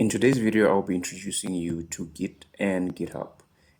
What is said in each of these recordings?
In today's video, I'll be introducing you to Git and GitHub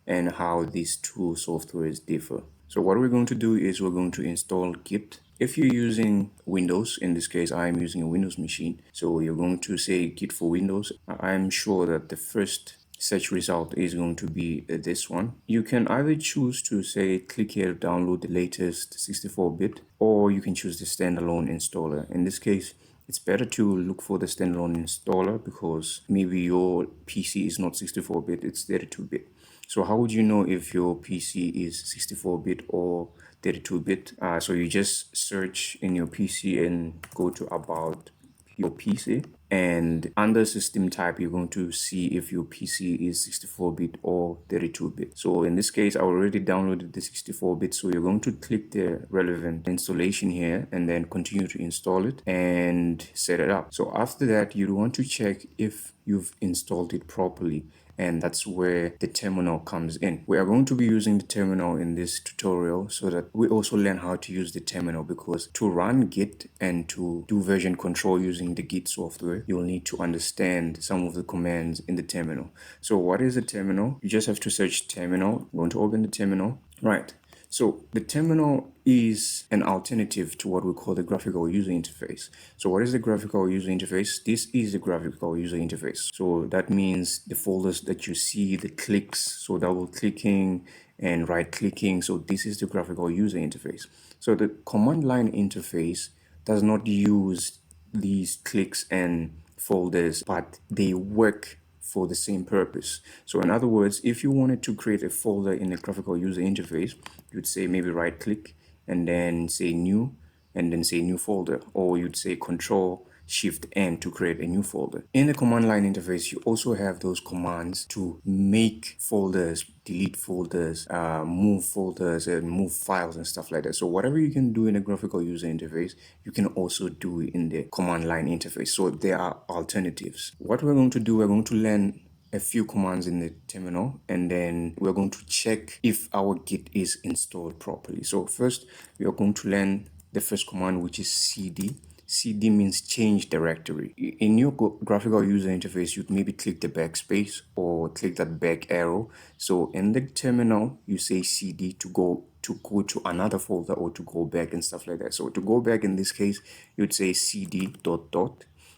and how these two softwares differ. So what we're going to do is we're going to install Git. If you're using Windows, in this case, I'm using a Windows machine. So you're going to say Git for Windows. I'm sure that the first search result is going to be this one. You can either choose to say click here to download the latest 64-bit, or you can choose the standalone installer. In this case, it's better to look for the standalone installer because maybe your PC is not 64-bit, it's 32-bit. So how would you know if your PC is 64-bit or 32-bit? So you just search in your PC and go to about your PC, and under system type you're going to see if your PC is 64-bit or 32-bit. So in this case I already downloaded the 64-bit, so you're going to click the relevant installation here and then continue to install it and set it up. So after that you want to check if you've installed it properly, and that's where the terminal comes in. We are going to be using the terminal in this tutorial so that we also learn how to use the terminal, because to run Git and to do version control using the Git software, you'll need to understand some of the commands in the terminal. So what is a terminal? You just have to search terminal. I'm going to open the terminal. Right. So the terminal is an alternative to what we call the graphical user interface. So what is the graphical user interface? This is the graphical user interface. So that means the folders that you see, the clicks, so double clicking and right clicking. So this is the graphical user interface. So the command line interface does not use these clicks and folders, but they work for the same purpose. So in other words, if you wanted to create a folder in a graphical user interface, you'd say maybe right click and then say new and then say new folder, or you'd say Control Shift N to create a new folder. In the command line interface, you also have those commands to make folders, delete folders, move folders, and move files and stuff like that. So whatever you can do in a graphical user interface, you can also do in the command line interface. So there are alternatives. What we're going to do, we're going to learn a few commands in the terminal, and then we're going to check if our Git is installed properly. So first, we are going to learn the first command, which is cd. CD means change directory. In your graphical user interface, you'd maybe click the backspace or click that back arrow. So in the terminal, you say CD to go to another folder or to go back and stuff like that. So to go back in this case, you'd say cd ...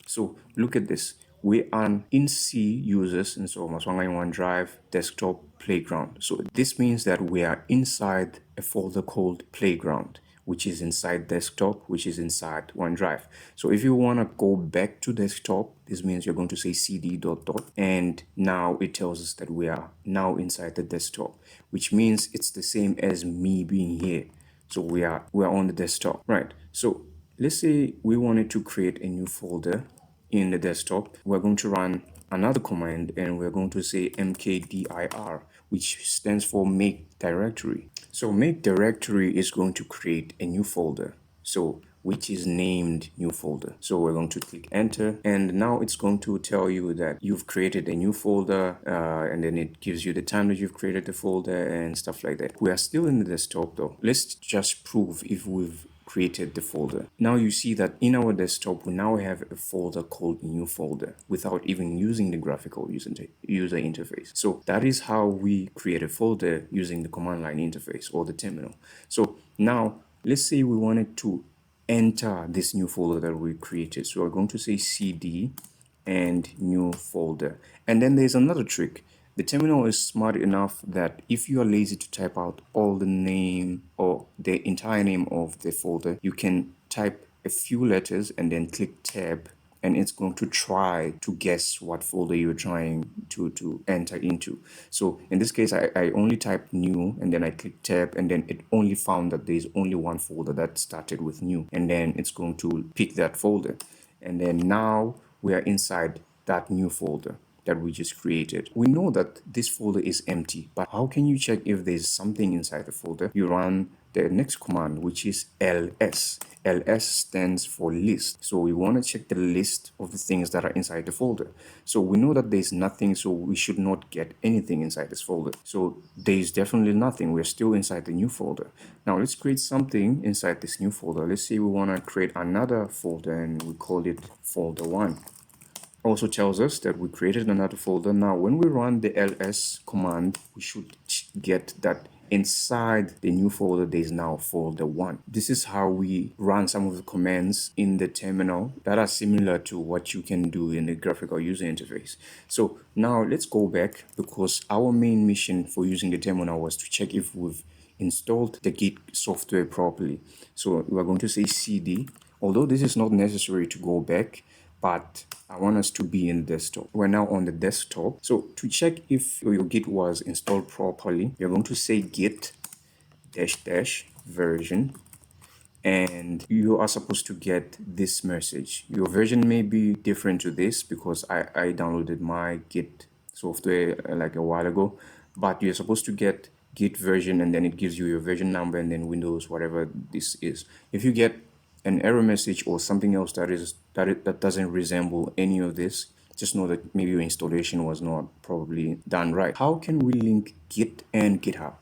So look at this. We are in C users, and so Maswanga in OneDrive, desktop, playground. So this means that we are inside a folder called playground, which is inside desktop, which is inside OneDrive. So if you want to go back to desktop, this means you're going to say cd ... and now it tells us that we are now inside the desktop, which means it's the same as me being here. So we are on the desktop, right? So let's say we wanted to create a new folder in the desktop. We're going to run another command and we're going to say mkdir, which stands for make directory. So make directory is going to create a new folder, so which is named new folder. So we're going to click enter, and now it's going to tell you that you've created a new folder, and then it gives you the time that you've created the folder and stuff like that. We are still in the desktop though. Let's just prove if we've created the folder. Now you see that in our desktop, we now have a folder called new folder without even using the graphical user interface. So that is how we create a folder using the command line interface or the terminal. So now let's say we wanted to enter this new folder that we created. So we're going to say cd and new folder. And then there's another trick. The terminal is smart enough that if you are lazy to type out all the name or the entire name of the folder, you can type a few letters and then click tab, and it's going to try to guess what folder you're trying to enter into. So in this case, I only typed new and then I click tab, and then it only found that there's only one folder that started with new, and then it's going to pick that folder. And then now we are inside that new folder that we just created. We know that this folder is empty, but how can you check if there's something inside the folder? You run the next command, which is ls. ls stands for list. So we want to check the list of the things that are inside the folder. So we know that there's nothing, so we should not get anything inside this folder. So there's definitely nothing. We're still inside the new folder. Now let's create something inside this new folder. Let's say we want to create another folder and we call it folder 1. also tells us that we created another folder. Now, when we run the ls command, we should get that inside the new folder, there is now folder 1. This is how we run some of the commands in the terminal that are similar to what you can do in the graphical user interface. So now let's go back, because our main mission for using the terminal was to check if we've installed the Git software properly. So we're going to say cd, although this is not necessary to go back, but I want us to be in desktop. We're now on the desktop. So to check if your Git was installed properly, you're going to say git -- version, and you are supposed to get this message. Your version may be different to this because I downloaded my Git software like a while ago, but you're supposed to get Git version, and then it gives you your version number and then Windows, whatever this is. If you get an error message or something else that doesn't resemble any of this, just know that maybe your installation was not probably done right. How can we link Git and GitHub?